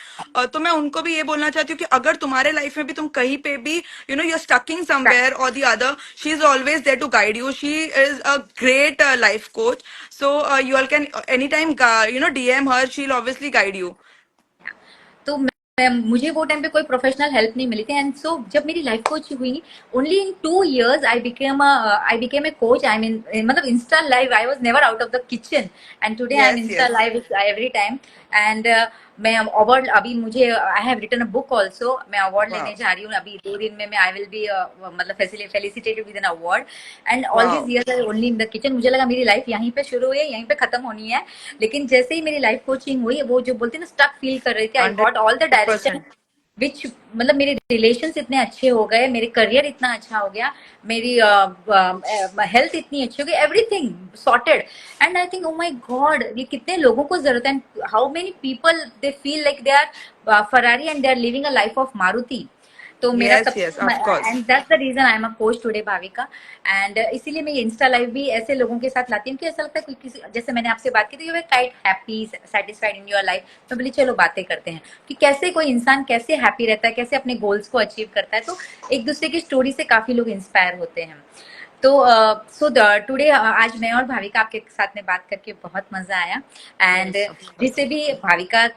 तो मैं उनको भी ये बोलना चाहती हूँ कि अगर तुम्हारे लाइफ में भी तुम कहीं पे भी यू आर स्टकिंग समवेयर और the other she is always there to guide you she is a great life coach so you all can any time DM her she will obviously guide you तो मुझे वो time पे कोई professional help नहीं मिली थी, and so जब मेरी life coach हुई only in 2 years I became a coach. I mean मतलब insta live, I was never out of the kitchen, and today I am yes insta yes live every time. And मैं award अभी मुझे I have written a book also, मैं award लेने wow जा रही हूँ अभी 2 दिन में। मैं आई विल बी मतलब felicitated with an award, and all wow this years I only in the kitchen. मुझे लगा मेरी लाइफ यहीं पे शुरू हुई है, यहीं पे खत्म होनी है, लेकिन जैसे ही मेरी लाइफ कोचिंग हुई, वो जो बोलते हैं ना स्टक फील कर रही थी, I got all the direction 100% विच, मतलब मेरे रिलेशंस इतने अच्छे हो गए, मेरे करियर इतना अच्छा हो गया, मेरी हेल्थ इतनी अच्छी हो गई, everything sorted. And I think oh my god, ये कितने लोगों को जरूरत है, how many people they feel like they are Ferrari and they are living a life of Maruti. तो मेरा यस तब यस से, of course and that's the reason I am a coach today Bhavika. And इसीलिए मैं ये इंस्टा लाइव भी ऐसे लोगों के साथ लाती हूँ कि ऐसा लगता है कोई किसी, जैसे मैंने आपसे बात की थी, you are quite happy satisfied in your life, मैं बोली चलो बातें करते हैं कि कैसे कोई इंसान कैसे हैप्पी रहता है, कैसे अपने गोल्स को अचीव करता है। तो एक दूसरे की स्टोरी से काफी लोग इंस्पायर होते हैं। तो सो टुडे आज मैं और भाविका आपके साथ में बात करके बहुत मजा आया। एंड यस ऑफ कोर्स जिसे भी भाविका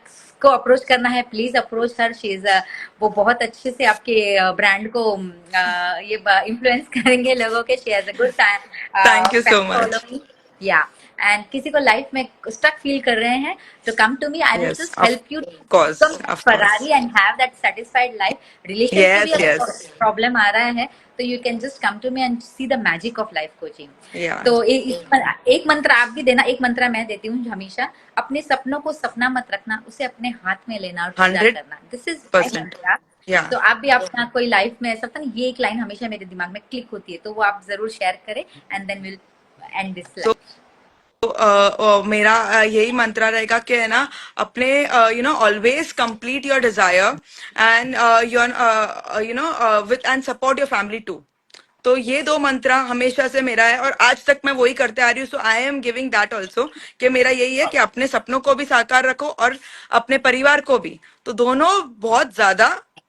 को अप्रोच करना है please approach her, she is वो बहुत अच्छे से आपके ब्रांड को ये इन्फ्लुएंस करेंगे लोगों के, she has a good thank you fan so much following. या, एंड किसी को लाइफ में स्टक फील कर रहे हैं तो come to me, I will Yes, just of help you course, become of course. Ferrari and have that satisfied life. Relations में भी Yes, अगर yes. प्रॉब्लम आ रहा है तो you can just come to me and see the magic of life coaching. Yeah, तो एक मंत्र आप भी देना, एक मंत्र मैं देती हूँ हमेशा, अपने सपनों को सपना मत रखना, उसे अपने हाथ में लेना और पूरा hundred करना, दिस इज माय percent. मंत्र। Yeah. तो आप भी अपना कोई लाइफ में ऐसा था ना, ये एक लाइन हमेशा मेरे दिमाग में क्लिक होती है, तो वो आप जरूर शेयर करें, and then will and this So लाइफ। मेरा यही मंत्र रहेगा कि है ना अपने always complete your desire and your with and support your family to तो ये दो मंत्र हमेशा से मेरा है और आज तक मैं वही करते आ रही हूँ so I am giving that also कि मेरा यही है कि अपने सपनों को भी साकार रखो और अपने परिवार को भी तो दोनों बहुत ज्यादा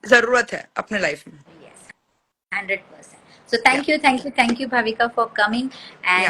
जरूरत है अपने लाइफ में Yes, 100%. So या thank you, Bhavika, for coming, या and